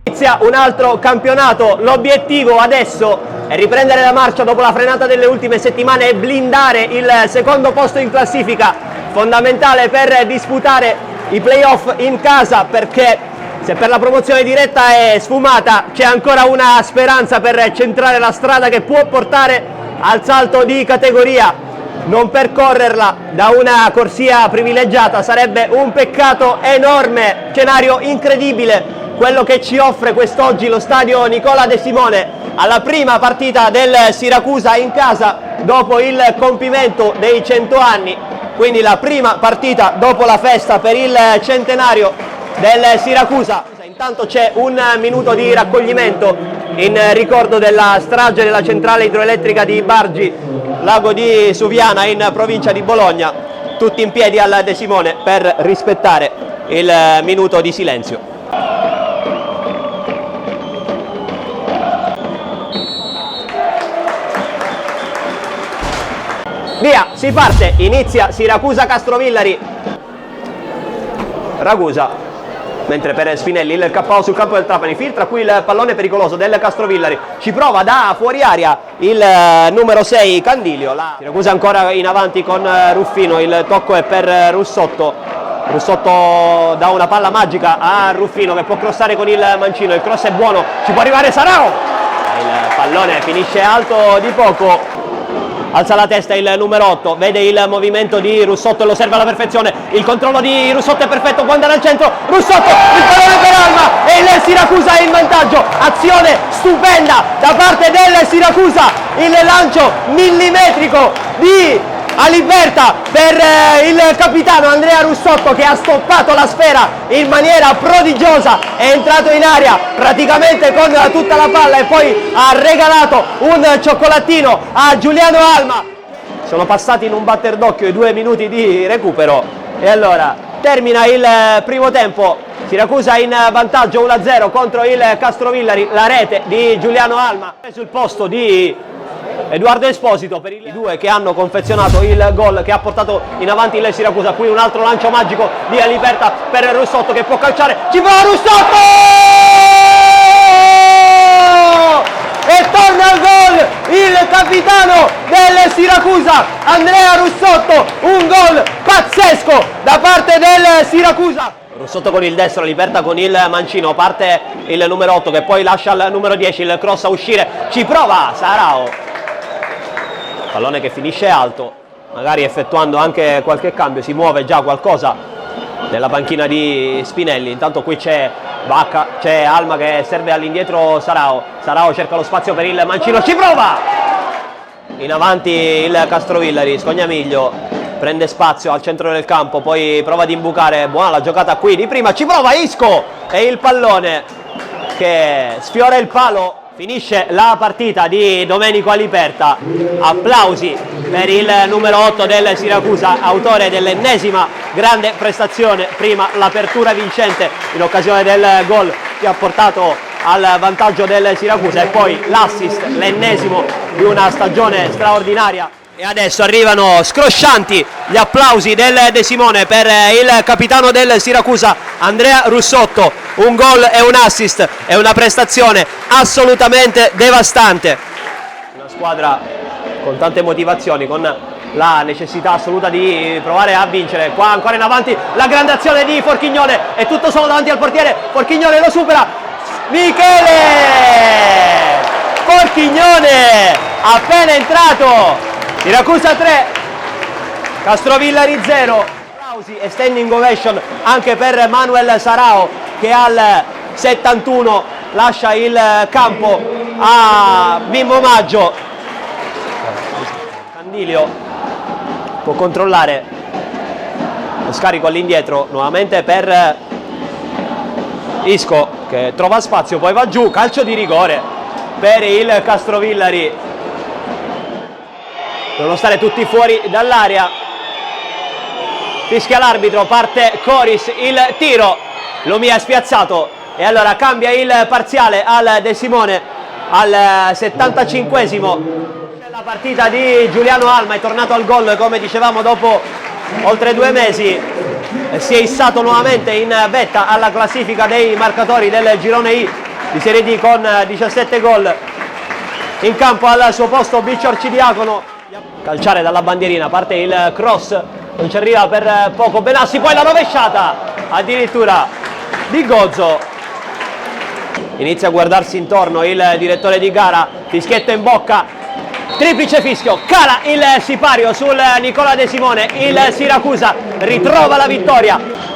Inizia un altro campionato, l'obiettivo adesso è riprendere la marcia dopo la frenata delle ultime settimane e blindare il secondo posto in classifica, fondamentale per disputare i playoff in casa, perché se per la promozione diretta è sfumata c'è ancora una speranza per centrare la strada che può portare al salto di categoria. Non percorrerla da una corsia privilegiata sarebbe un peccato enorme, scenario incredibile quello che ci offre quest'oggi lo stadio Nicola De Simone alla prima partita del Siracusa in casa dopo il compimento dei 100 anni, quindi la prima partita dopo la festa per il centenario del Siracusa. Intanto c'è un minuto di raccoglimento in ricordo della strage della centrale idroelettrica di Bargi, Lago di Suviana, in provincia di Bologna, tutti in piedi al De Simone per rispettare il minuto di silenzio. Via, si parte, inizia Siracusa Castrovillari. Ragusa, mentre per Spinelli il KO sul campo del Trapani, filtra qui il pallone pericoloso del Castrovillari, ci prova da fuori aria il numero 6 Candilio. Siracusa ancora in avanti con Ruffino, il tocco è per Russotto. Russotto dà una palla magica a Ruffino che può crossare con il mancino, il cross è buono, ci può arrivare Sarao. Il pallone finisce alto di poco. Alza la testa il numero 8, vede il movimento di Russotto e lo serve alla perfezione, il controllo di Russotto è perfetto, può andare al centro, Russotto, il pallone per Alma e il Siracusa è in vantaggio, azione stupenda da parte del Siracusa, il lancio millimetrico di Aliberta per il capitano Andrea Russotto che ha stoppato la sfera in maniera prodigiosa, è entrato in aria praticamente con tutta la palla e poi ha regalato un cioccolatino a Giuliano Alma. Sono passati in un batter d'occhio i 2 minuti di recupero e allora termina il primo tempo, Siracusa in vantaggio 1-0 contro il Castrovillari, la rete di Giuliano Alma sul posto di Edoardo Esposito per i due che hanno confezionato il gol che ha portato in avanti il Siracusa. Qui un altro lancio magico di Aliberta per Russotto che può calciare, ci va Russotto e torna al gol il capitano del Siracusa Andrea Russotto, un gol pazzesco da parte del Siracusa. Russotto con il destro, Aliberta con il mancino, parte il numero 8 che poi lascia al numero 10, il cross a uscire, ci prova Sarao. Pallone che finisce alto, magari effettuando anche qualche cambio, si muove già qualcosa nella panchina di Spinelli. Intanto qui c'è Bacca, c'è Alma che serve all'indietro Sarao. Sarao cerca lo spazio per il mancino, ci prova! In avanti il Castrovillari, Scognamiglio prende spazio al centro del campo, poi prova ad imbucare, buona la giocata qui di prima, ci prova Isco e il pallone che sfiora il palo. Finisce la partita di Domenico Aliberta, applausi per il numero 8 del Siracusa, autore dell'ennesima grande prestazione, prima l'apertura vincente in occasione del gol che ha portato al vantaggio del Siracusa e poi l'assist, l'ennesimo di una stagione straordinaria. E adesso arrivano scroscianti gli applausi del De Simone per il capitano del Siracusa Andrea Russotto, un gol e un assist, è una prestazione assolutamente devastante. Una squadra con tante motivazioni, con la necessità assoluta di provare a vincere. Qua ancora in avanti la grande azione di Forchignone, è tutto solo davanti al portiere, Forchignone lo supera, Michele Forchignone appena entrato. Siracusa 3, Castrovillari 0, applausi e standing ovation anche per Manuel Sarao che al 71 lascia il campo a Mimmo Maggio. Candilio può controllare lo scarico all'indietro nuovamente per Isco che trova spazio, poi va giù, calcio di rigore per il Castrovillari. Devono stare tutti fuori dall'area, fischia l'arbitro, parte Coris, il tiro, Lumia è spiazzato e allora cambia il parziale al De Simone al 75esimo. La partita di Giuliano Alma è tornato al gol come dicevamo dopo oltre 2 mesi, si è issato nuovamente in vetta alla classifica dei marcatori del girone I di Serie D con 17 gol. In campo al suo posto Biccio Arcidiacono. Calciare dalla bandierina, parte il cross, non ci arriva per poco Benassi, poi la rovesciata addirittura di Gozzo. Inizia a guardarsi intorno il direttore di gara, fischietto in bocca, triplice fischio, cala il sipario sul Nicola De Simone, il Siracusa ritrova la vittoria.